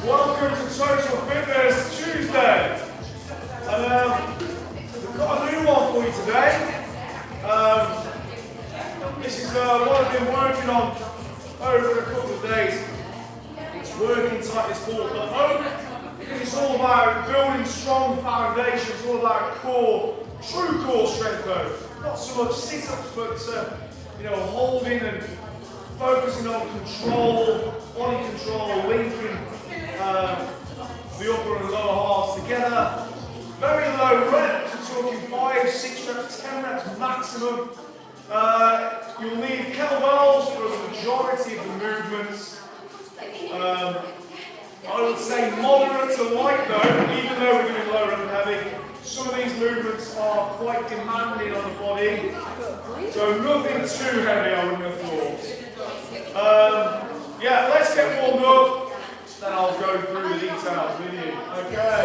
Welcome to Total Fitness Tuesday. And we've got a new one for you today. This is what I've been working on over a couple of days. It's working tight, it's called the Hope, because it's all about building strong foundations, it's all about core, true core strength though. Not so much sit-ups, but holding and focusing on control, body control, linking the upper and lower halves together. Very low reps, we're talking 5, 6 reps, 10 reps maximum. You'll need kettlebells for the majority of the movements. I would say moderate to light though, even though we're doing low and heavy. Some of these movements are quite demanding on the body, so nothing too heavy I wouldn't have thought. Yeah, let's get warmed up, then I'll go through the details with you. Okay.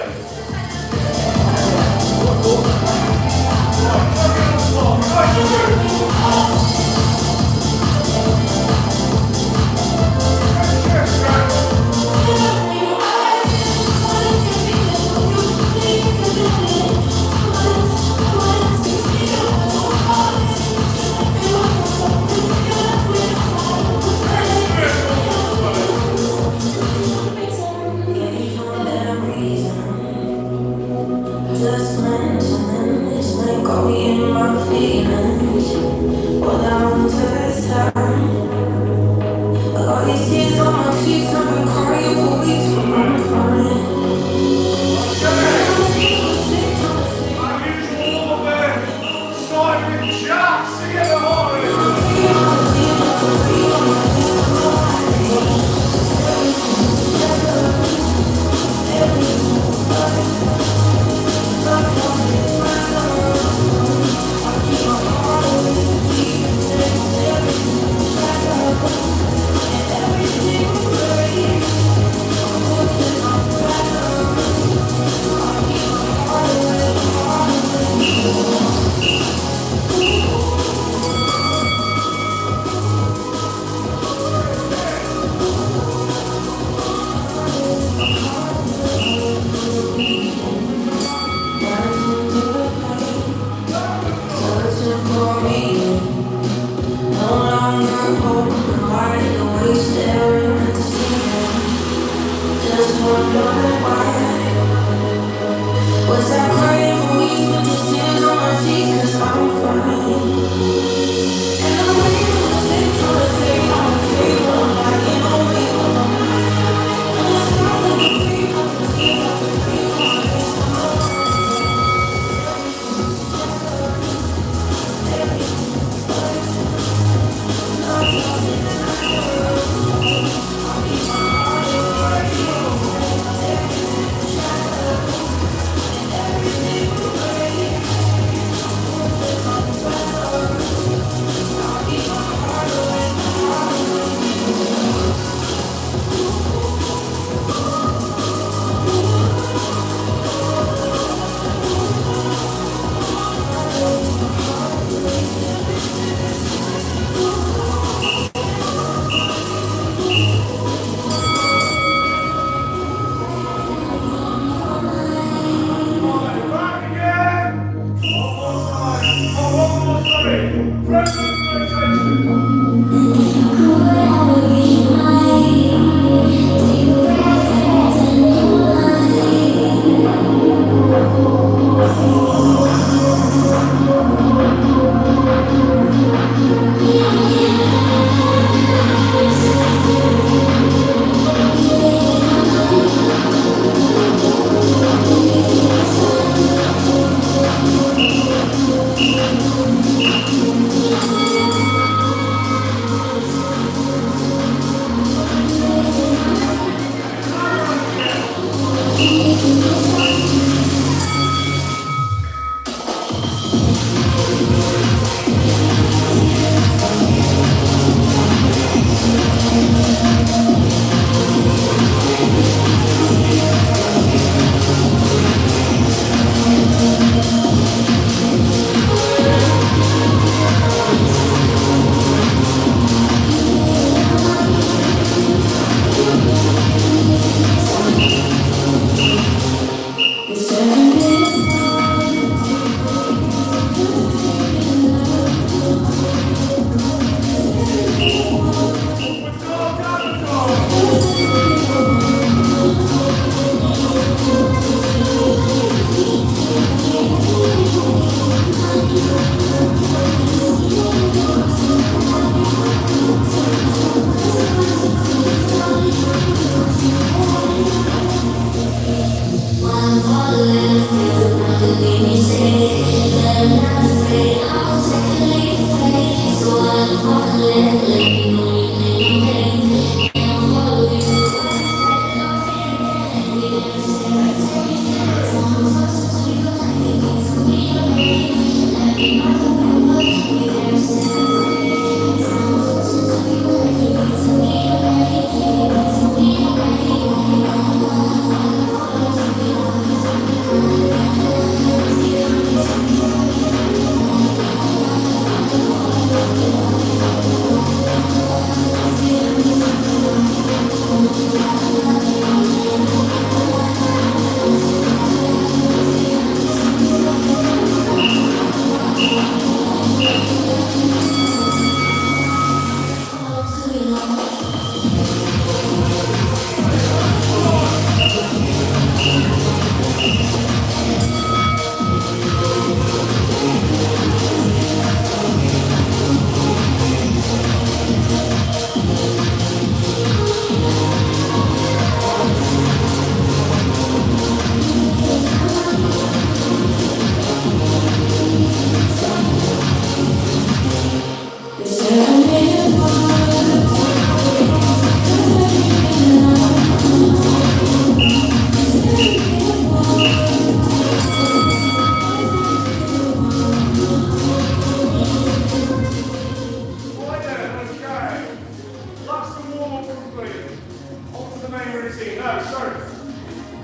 routine. No, sorry.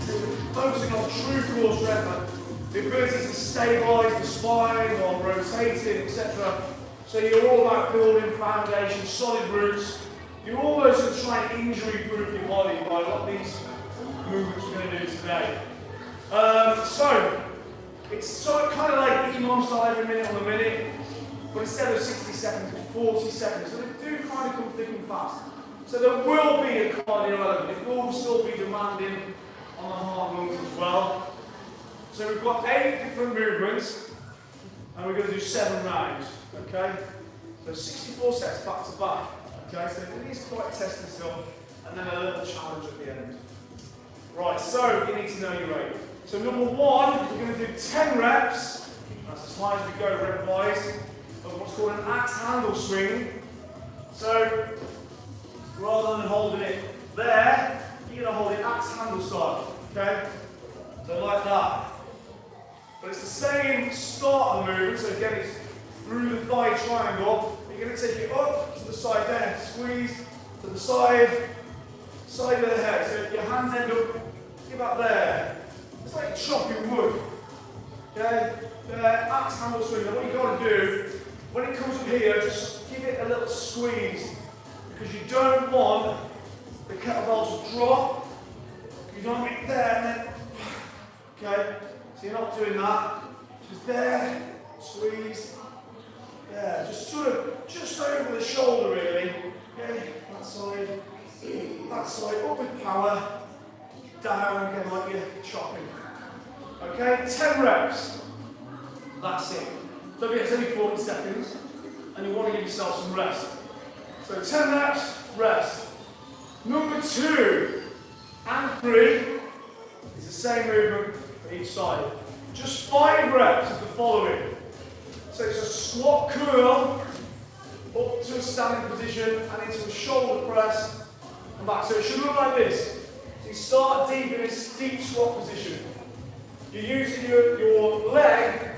So we're focusing on true core strength, like the ability to stabilise the spine while rotating, etc. So you're all about building foundation, solid roots. You're almost going to try and injury-proof your body by what these movements we're going to do today. So it's kind of like EMOM style every minute on the minute, but instead of 60 seconds, it's 40 seconds. So they do kind of come thick and fast. So there will be a cardio element. It will still be demanding on the heart and lungs as well. So we've got 8 different movements, and we're going to do 7 rounds. Okay? So 64 sets back to back. Okay? So it is quite testing still, and then a little challenge at the end. Right, so you need to know your rate. So number 1, we're going to do 10 reps. That's as high as we go rep-wise, of what's called an axe handle swing. So rather than holding it there, you're going to hold it axe handle style. Okay? So like that. But it's the same start of the movement, so again it's through the thigh triangle. You're going to take it up to the side there, squeeze to the side of the head. So your hands end up about there. It's like chopping wood. Okay? Axe handle swing. Now what you've got to do, when it comes up here, just give it a little squeeze. Because you don't want the kettlebell to drop. You don't want it there and then. Okay? So you're not doing that. Just there, squeeze. Yeah, just sort of just over the shoulder really. Okay? That side, up with power. Down again like you're chopping. Okay, 10 reps. That's it. Don't forget it's only 40 seconds and you want to give yourself some rest. So 10 reps, rest. Number 2 and 3 is the same movement for each side. Just 5 reps of the following. So it's a squat curl up to a standing position and into a shoulder press and back. So it should look like this. So you start deep in this deep squat position. You're using your leg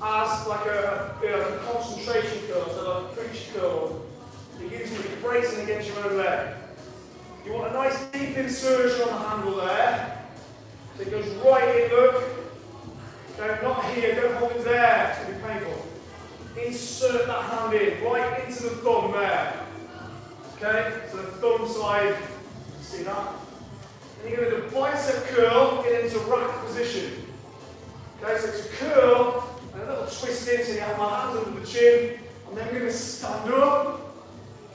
as like a concentration curl, so like a preach curl. You're using it, you're bracing against your own leg. You want a nice deep insertion on the handle there. So it goes right in, look. Okay, not here, don't hold it there, it's going to be painful. Insert that hand in, right into the thumb there. Okay, so the thumb side, see that? And you're going to do a bicep curl, get into rack position. Okay, so it's a curl and a little twist in, so you have my hands under the chin, and then we're going to stand up,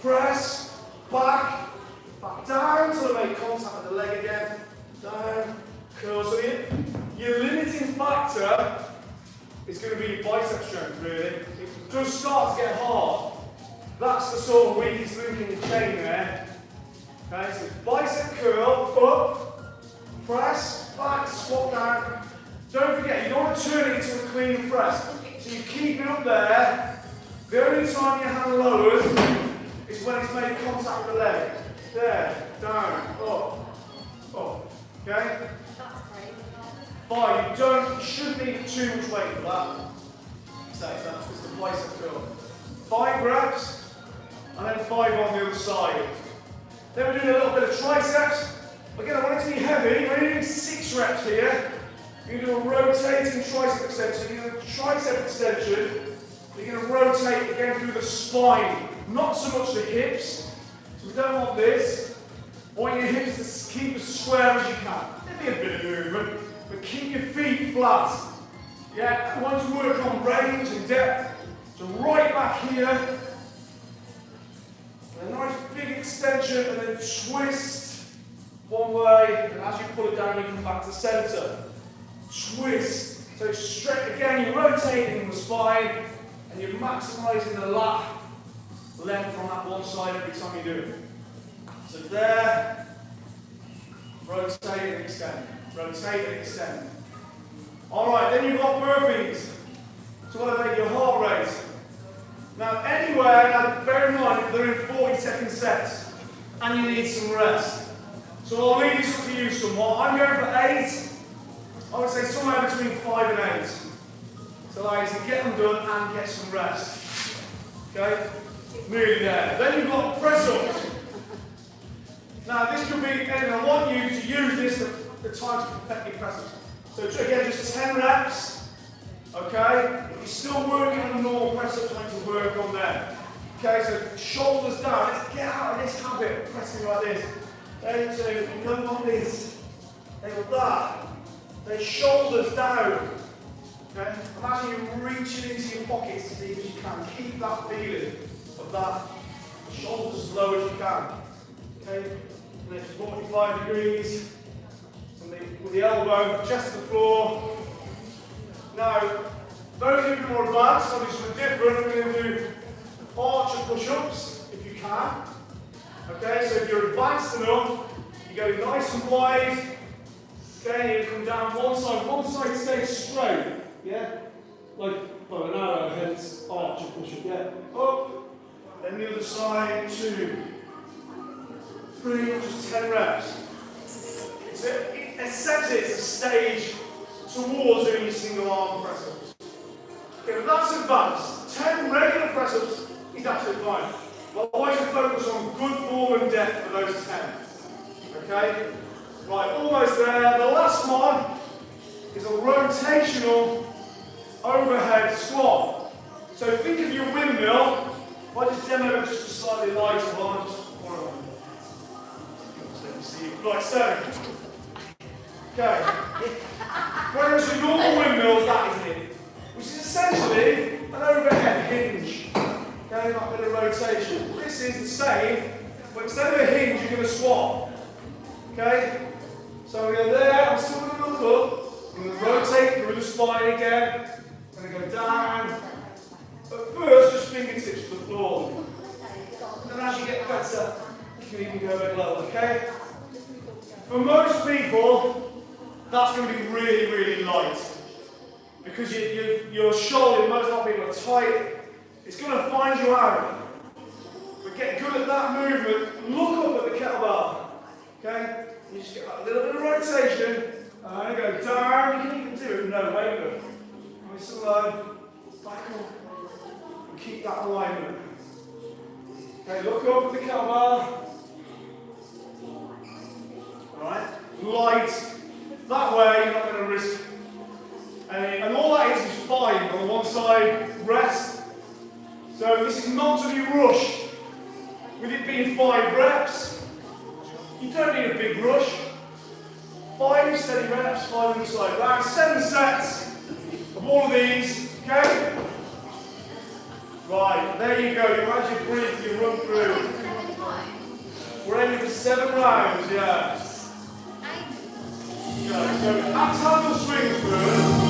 press, back down till I make contact with the leg again, down, curl. So your limiting factor is going to be your bicep strength, really. It does start to get hard. That's the sort of weakest link in the chain there. Okay, so bicep curl, up, press, back, squat down. Don't forget, you don't want to turn it into a clean press. So you keep it up there. The only time your hand lowers is when it's made contact with the leg. There, down, up. Okay? That's great. 5, you shouldn't need too much weight for that. So that's just the bicep curl. 5 reps, and then 5 on the other side. Then we're doing a little bit of triceps. Again, I want it to be heavy. We're only doing 6 reps here. You're going to do a rotating tricep extension. You're going to do a tricep extension. You're going to rotate again through the spine, not so much the hips. So we don't want this. I want your hips to keep as square as you can. There'll be a bit of movement, but keep your feet flat. Yeah, I want to work on range and depth. So right back here. A nice big extension and then twist one way, and as you pull it down, you come back to center. Twist. So straight again, you're rotating the spine and you're maximizing the lat length on that one side every time you do it. So there, rotate and extend. Rotate and extend. Alright, then you've got burpees. So what about your heart rate? Now anywhere, now bear in mind they're in 40-second sets and you need some rest. So I'll leave this up to you somewhat. I'm going for 8. I would say somewhere between 5 and 8. So like to get them done and get some rest. Okay? Nearly there. Then you've got press ups. Now this could be, and I want you to use this at the time to perfect your press ups. So again, just 10 reps, okay? If you're still working on the normal press ups, I need to work on them. Okay, so shoulders down, let's get out of this habit of pressing like this. Then two, come like this. Then with that. Then shoulders down. Okay? Imagine you reaching into your pockets as deep as you can. Keep that feeling of that. Shoulders as low as you can. Okay? Lift 45 degrees. And with the elbow, chest to the floor. Now, those who are more advanced, obviously different, we're going to do archer push-ups, if you can. Okay, so if you're advanced enough, you go nice and wide. Okay, you come down one side stays straight. Yeah? Like bow and arrow, hence archer push-up. Yeah? Up. Then the other side, 2, 3, just 10 reps. Essentially, it's a stage towards doing your single arm press-ups. Okay, but that's advanced. 10 regular press-ups is absolutely fine. But I want you to focus on good form and depth for those 10. Okay? Right, almost there. The last one is a rotational overhead squat. So think of your windmill. If I just demo it just a slightly lighter one, just let me see. Right, so. Okay. Whereas your normal windmill is that, isn't it? Which is essentially an overhead hinge. Okay, that bit of rotation. This is the same, but instead of a hinge, you're going to squat. Okay? So we go there, I'm still going to look up. I'm going to rotate through the spine again. I'm going to go down. But first, just fingertips to the floor. And as you get better, you can even go a bit lower, okay? For most people, that's going to be really, really light. Because your shoulder, most of people are tight. It's going to find you out. But get good at that movement. Look up at the kettlebell. Okay? You just get that little bit of rotation. And go down. You can even do it. No, wait a minute. Nice and low. Back up. And keep that alignment. Okay, look up at the kettlebell. Alright? Light. That way you're not going to risk. And all that is 5 on one side. Rest. So this is not to be rushed. With it being 5 reps, you don't need a big rush. 5 steady reps, 5 on the side. Right, 7 sets of all of these, okay? Right, there you go. You as you breathe, you run through. We're aiming for 7 rounds, yeah. Yeah, so axe handle swing first.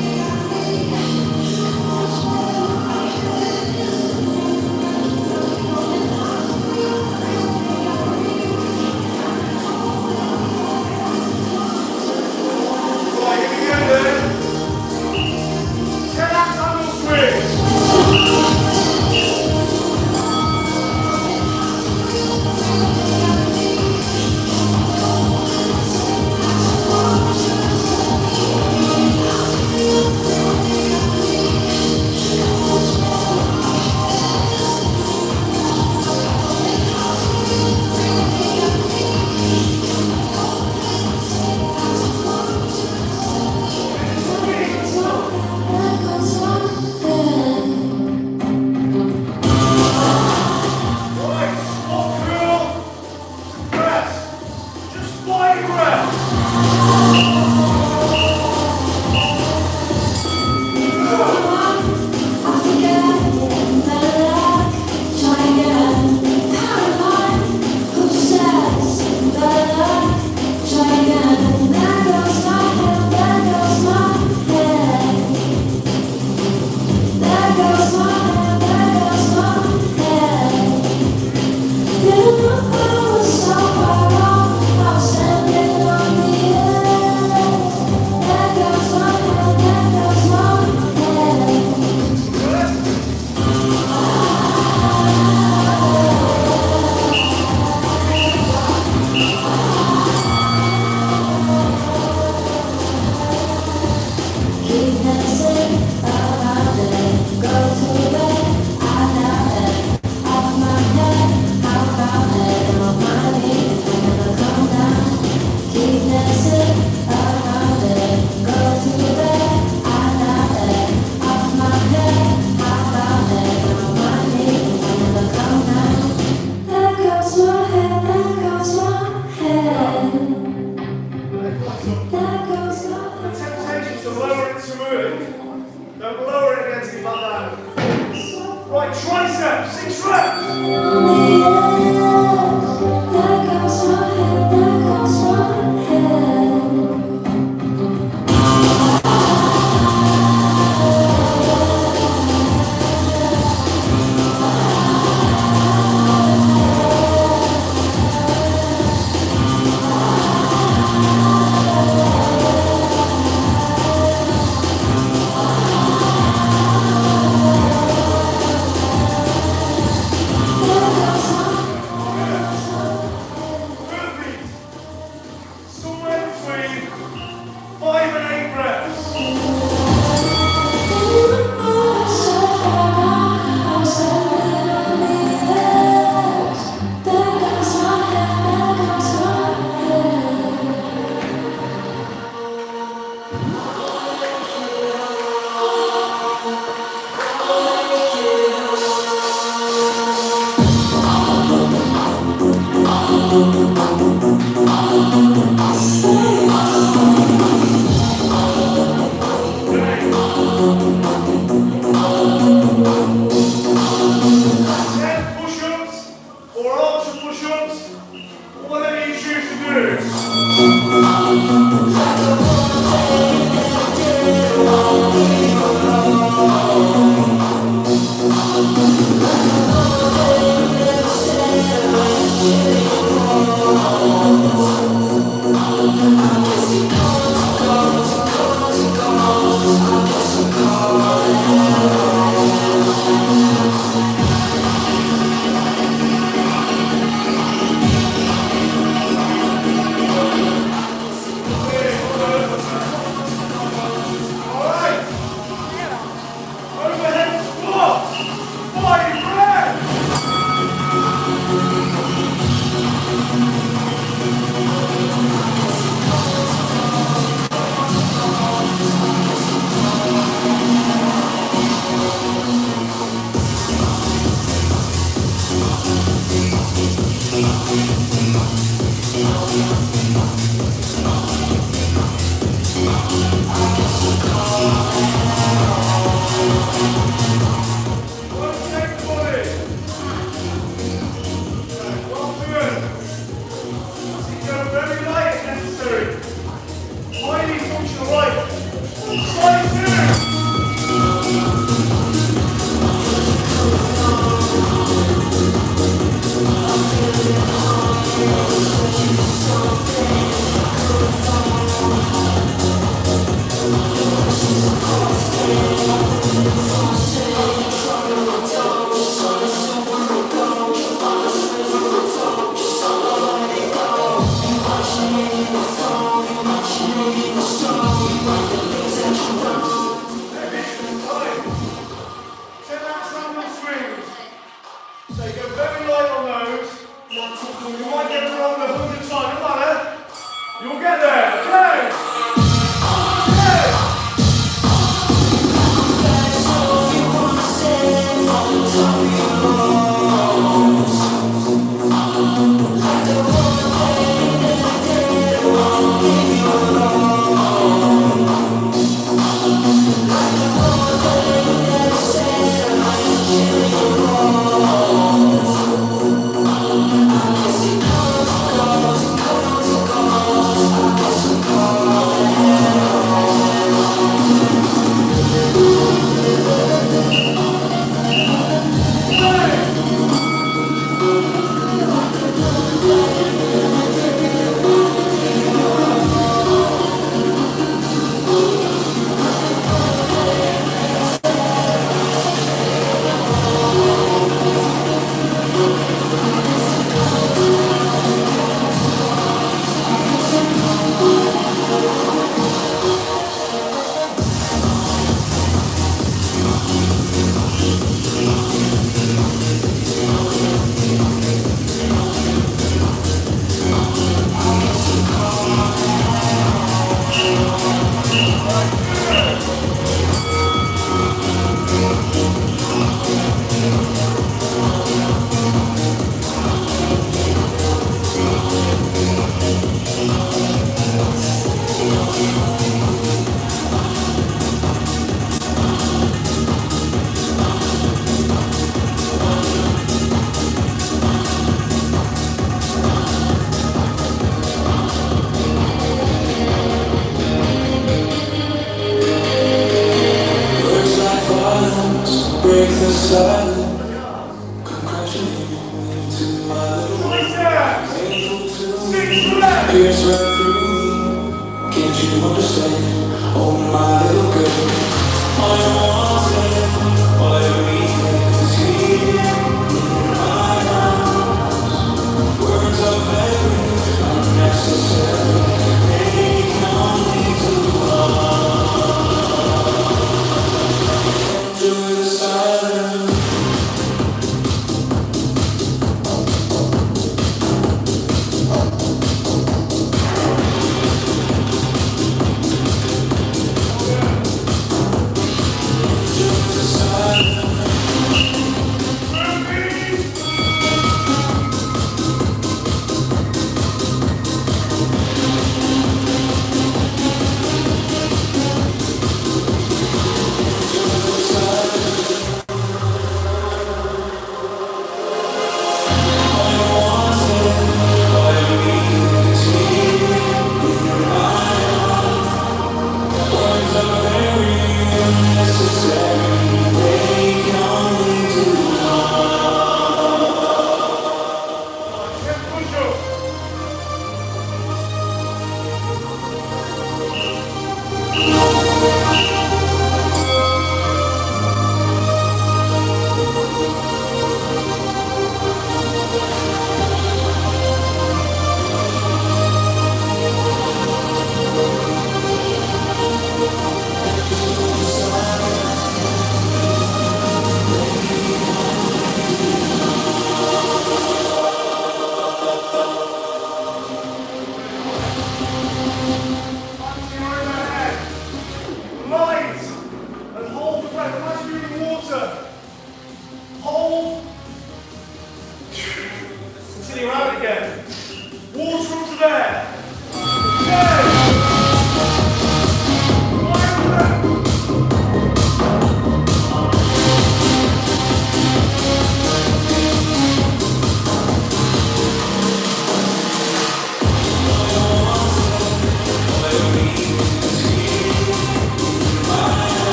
I was so far wrong, I was standing on the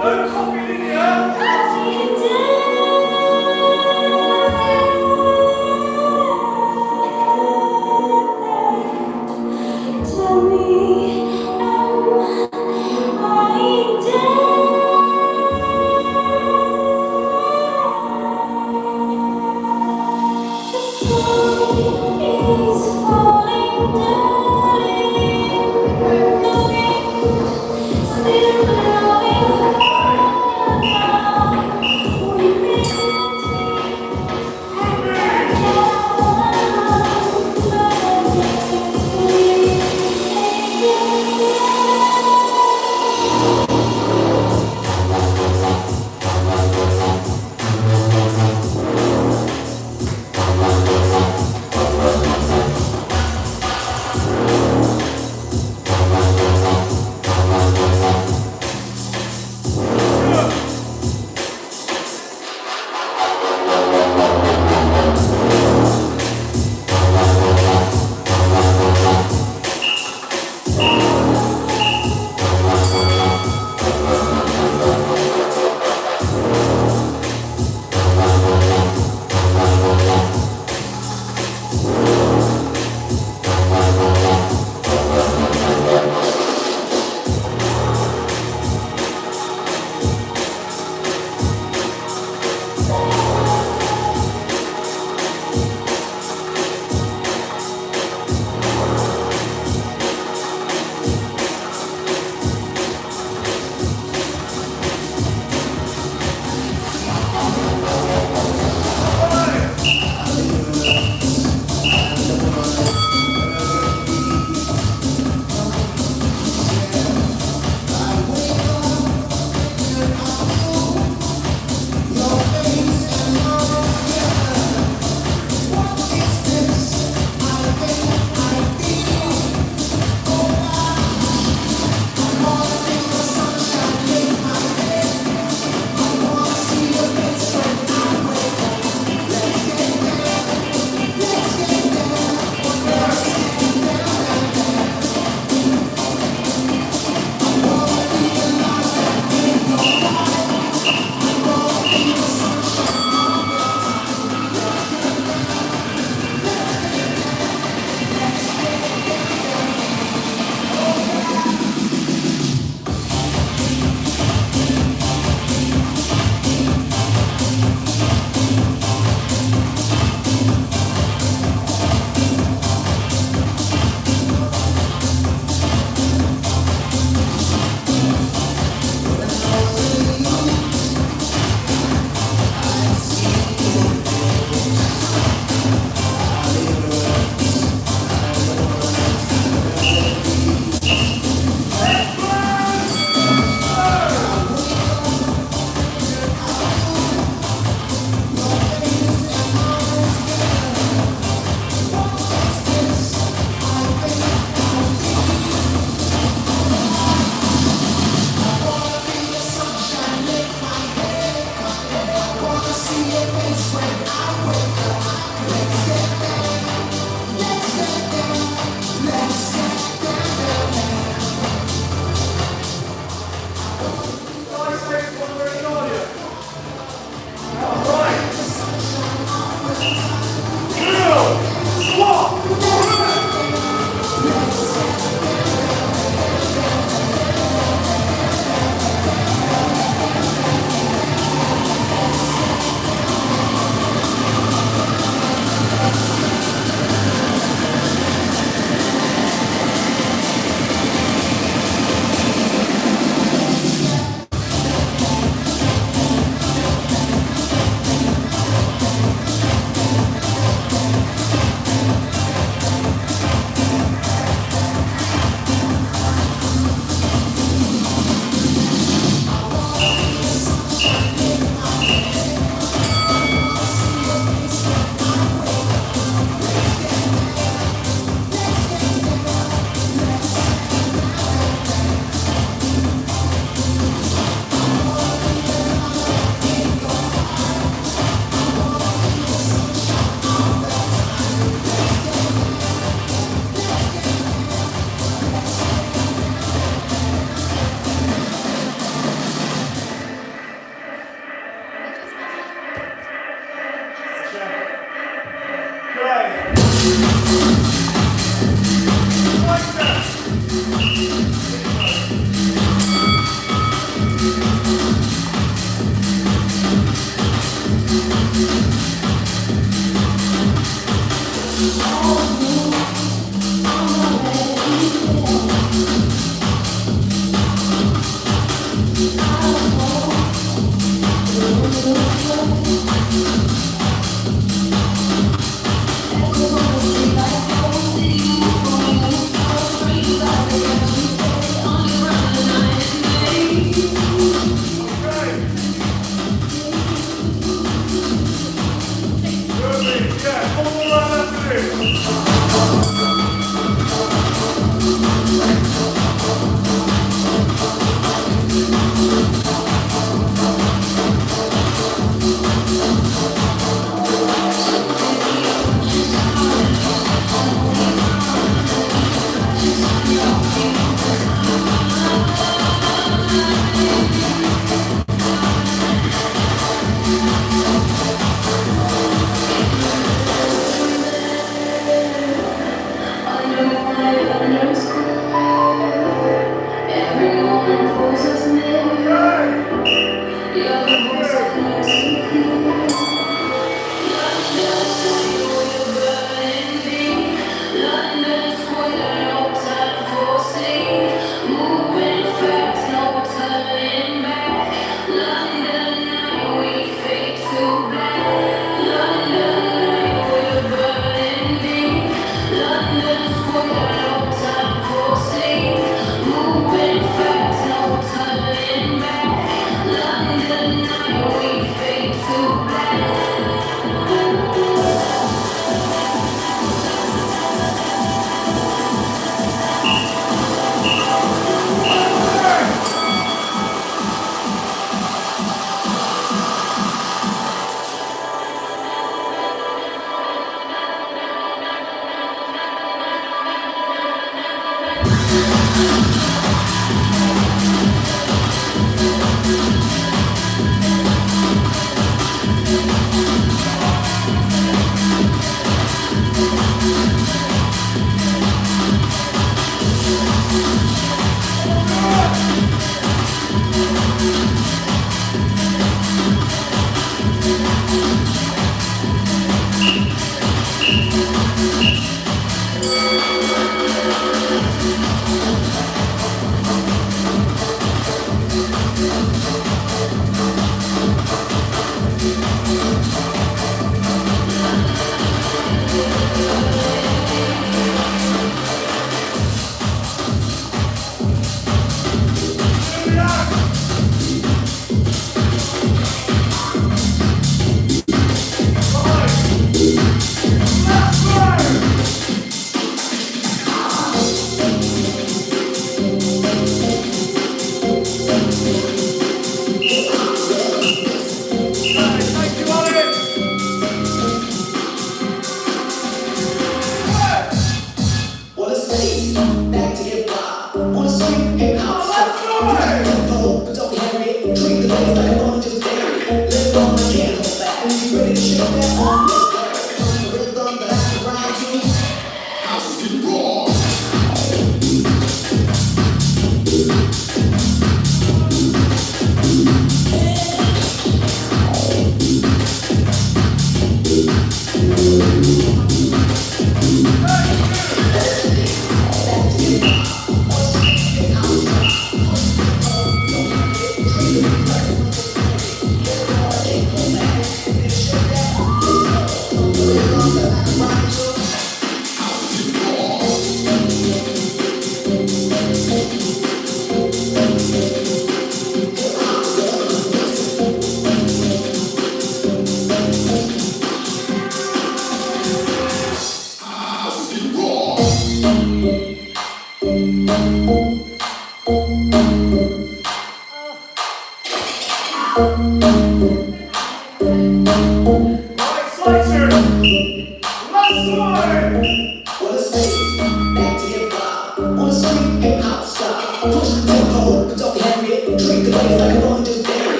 Don't copy Lydia. Tell me, am I dead? The sky is falling, darling. The wind still blowing hard. We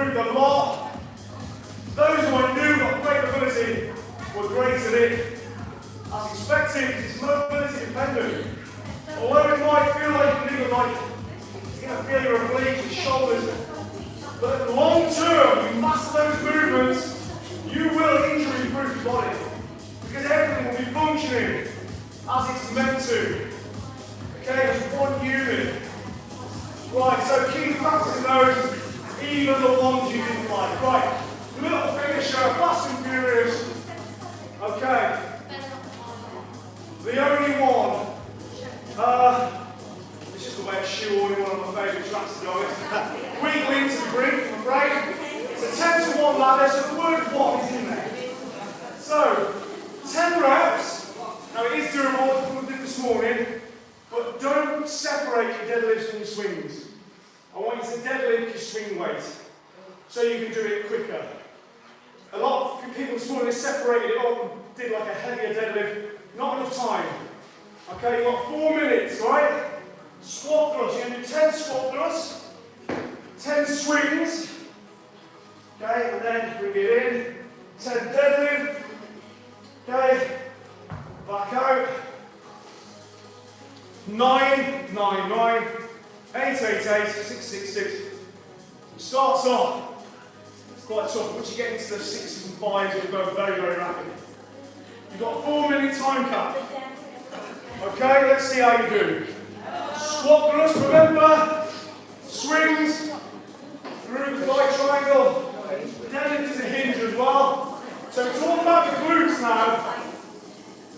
improved a lot. Those who I knew got great ability were great at it. As expected, it's mobility dependent. Although it might feel like you're going to feel your obliques, your shoulders, but long term, you master those movements, you will injury-proof your body. Because everything will be functioning as it's meant to. Okay, as one unit. Right, so keep practicing those, even the ones you didn't like. Right, little finisher, fast and furious. Okay. The only one, it's just a wet shoe, only one of my favourite tracks to be honest. Wiggle into the brink, I'm afraid. It's a 10 to 1 ladder, so the word one is in there. So, 10 reps. Now it is doable, as we did this morning, but don't separate your deadlifts from your swings. I want you to deadlift your swing weight, so you can do it quicker. A lot of people this morning separated it up and did like a heavier deadlift. Not enough time. Okay, you've got 4 minutes, right? Squat thrusts. You're going to do 10 squat thrusts, 10 swings. Okay, and then bring it in. 10 deadlift. Okay, back out. 9, 9, 9, 8, 8, 8, 6, 6, 6. Starts off. It's quite tough. Once you get into the 6s and 5s, you'll go very, very rapid. You've got a 4-minute time cap. Okay, let's see how you do. Squat thrust, remember, swings through the right triangle. Deadlift is a hinge as well. So we're talking about the glutes now.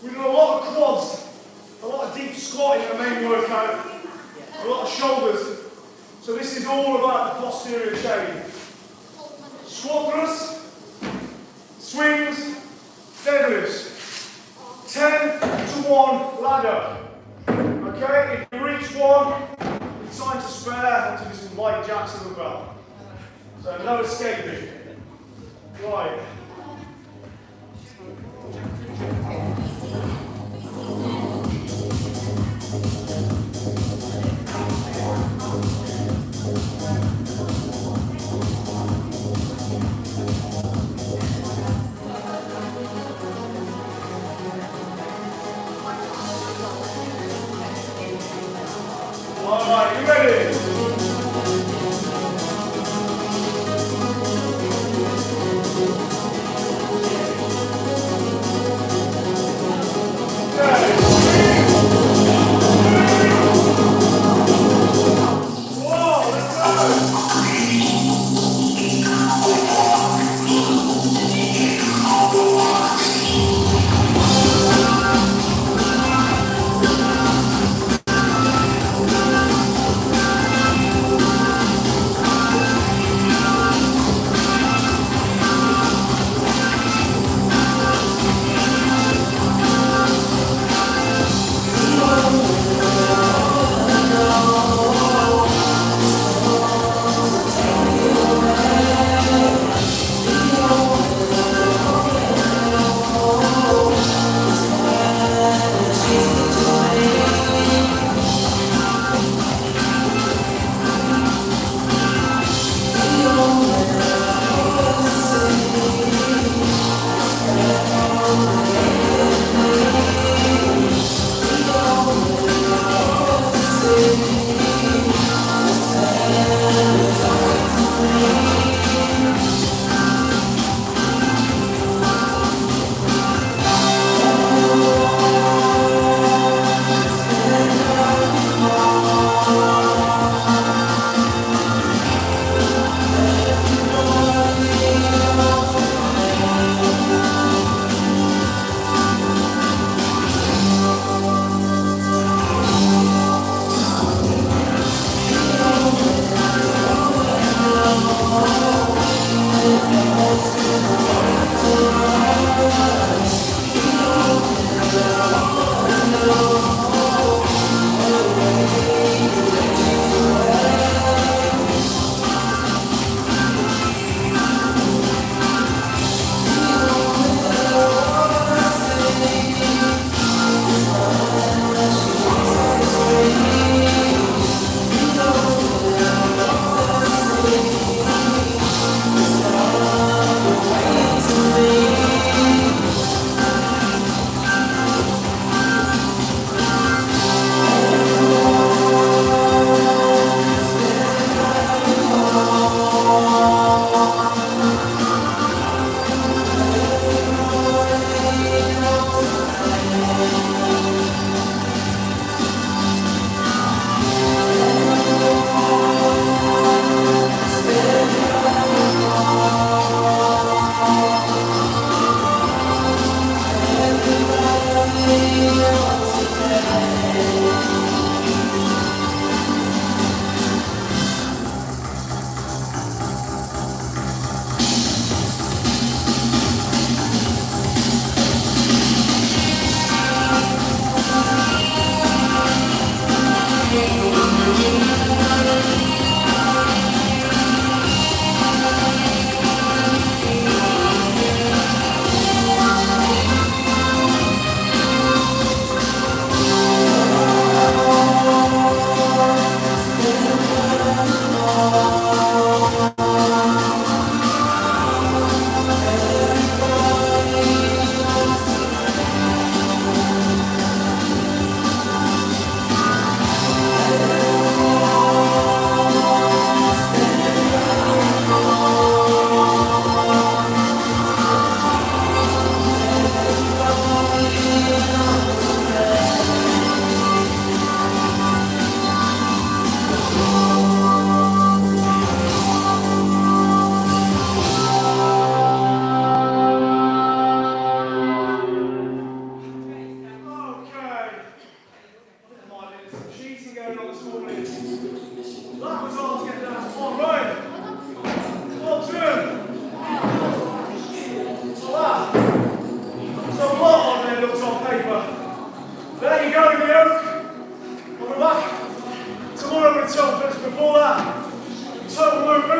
We've done a lot of quads, a lot of deep squatting in the main workout, a lot of shoulders. So this is all about the posterior chain. Squat thrusts, swings, deadlifts. 10 to 1 ladder. Okay, if you reach one, it's time to spare and to do some light jacks as well. So no escaping. Right. Alright, you ready?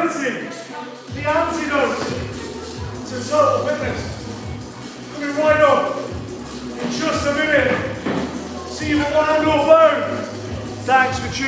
reality, the antidote to total fitness. Coming right up in just a minute. See you at Landor Bone. Thanks for tuning in.